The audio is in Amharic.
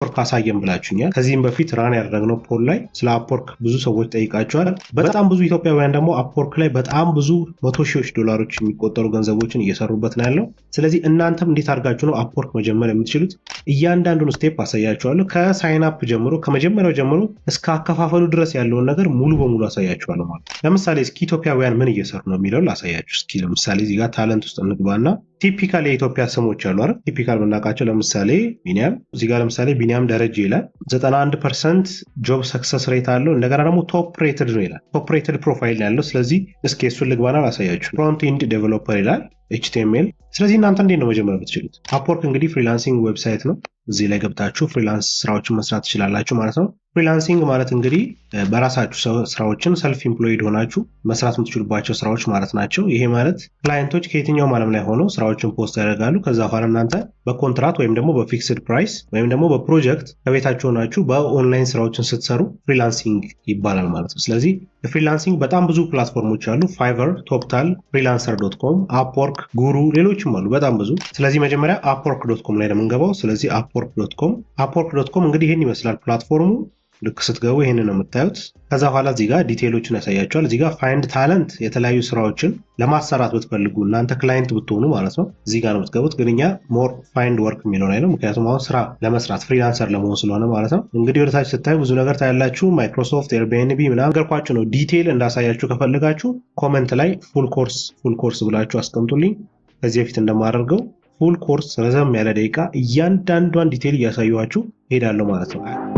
አፕወርክ አሳየን ብላችሁኛል። ከዚህም በፊት ራን ያደረግነው ፖል ላይ ስለ አፕወርክ ብዙ ሰዎች ጠይቃቸዋል። በጣም ብዙ ኢትዮጵያውያን ደግሞ አፕወርክ ላይ በጣም ብዙ $100 ሺዎች የሚቆጠሩ ገንዘቦችን እየሰሩበት ነው ያለው። ስለዚህ እናንተም እንዴት አድርጋችሁ ነው አፕወርክ መጀመር የምትችሉት? እያንዳንዱን ስቴፕ አሳያችኋለሁ። ከሳይን አፕ ጀምሮ ከመጀመሪያው ጀምሮ እስከ አከፋፈሉ ድረስ ያለውን ነገር ሙሉ በሙሉ አሳያችኋለሁ ማለት ነው። ለምሳሌ እስኪ ኢትዮጵያውያን ምን እየሰሩ ነው የሚለውን ላሳያችሁ። እስኪ ለምሳሌ እዚህ ጋር ታለንት ውስጥ እንግባና ቲፒካል የኢትዮጵያ ስሞች አሉ አይደል? ቲፒካል ብናውቃቸው ለምሳሌ ቢኒያም፣ እዚህ ጋር ለምሳሌ ቢኒያም ደረጀ ይላል። 91% ጆብ ሰክሰስ ሬት አለው። እንደገና ደግሞ ቶፕ ሬትድ ነው ይላል። ቶፕ ሬትድ ፕሮፋይል ያለው። ስለዚህ እስኪ እሱን ልግባና ላሳያችሁ። ፍሮንት ኢንድ ዴቨሎፐር ይላል HTML። ስለዚህ እናንተ እንዴት ነው መጀመር የምትችሉት? አፕወርክ እንግዲህ ፍሪላንሲንግ ዌብሳይት ነው። እዚህ ላይ ገብታችሁ ፍሪላንስ ስራዎችን መስራት ትችላላችሁ ማለት ነው። ፍሪላንሲንግ ማለት እንግዲህ በራሳችሁ ስራዎችን ሰልፍ ኢምፕሎይድ ሆናችሁ መስራት የምትችሉባቸው ስራዎች ማለት ናቸው። ይሄ ማለት ክላይንቶች ከየትኛውም ዓለም ላይ ሆነው ስራዎችን ፖስት ያደርጋሉ። ከዛ በኋላ እናንተ በኮንትራት ወይም ደግሞ በፊክስድ ፕራይስ ወይም ደግሞ በፕሮጀክት ከቤታችሁ ሆናችሁ በኦንላይን ስራዎችን ስትሰሩ ፍሪላንሲንግ ይባላል ማለት ነው። ስለዚህ ፍሪላንሲንግ በጣም ብዙ ፕላትፎርሞች አሉ። ፋይቨር፣ ቶፕታል፣ ፍሪላንሰር.com፣ አፕወርክ፣ ጉሩ፣ ሌሎችም አሉ በጣም ብዙ። ስለዚህ መጀመሪያ አፕወርክ.com ላይ ነው የምንገባው። ስለዚህ አፕወርክ.com እንግዲህ ይህን ይመስላል ፕላትፎርሙ። ልክ ስትገቡ ይሄንን ነው የምታዩት። ከዛ በኋላ እዚህ ጋር ዲቴይሎችን ያሳያቸዋል። እዚህ ጋር ፋይንድ ታለንት የተለያዩ ስራዎችን ለማሰራት ብትፈልጉ እናንተ ክላይንት ብትሆኑ ማለት ነው እዚህ ጋር ነው የምትገቡት። ግን እኛ ሞር ፋይንድ ወርክ የሚለው ላይ ነው፣ ምክንያቱም አሁን ስራ ለመስራት ፍሪላንሰር ለመሆን ስለሆነ ማለት ነው። እንግዲህ ወደታች ስታዩ ብዙ ነገር ታያላችሁ። ማይክሮሶፍት፣ ኤርቢኤንቢ ምናምን ነገርኳችሁ ነው። ዲቴይል እንዳሳያችሁ ከፈልጋችሁ ኮመንት ላይ ፉል ኮርስ ብላችሁ አስቀምጡልኝ። ከዚህ በፊት እንደማደርገው ፉል ኮርስ ረዘም ያለ ደቂቃ እያንዳንዷን ዲቴይል እያሳየኋችሁ ሄዳለሁ ማለት ነው።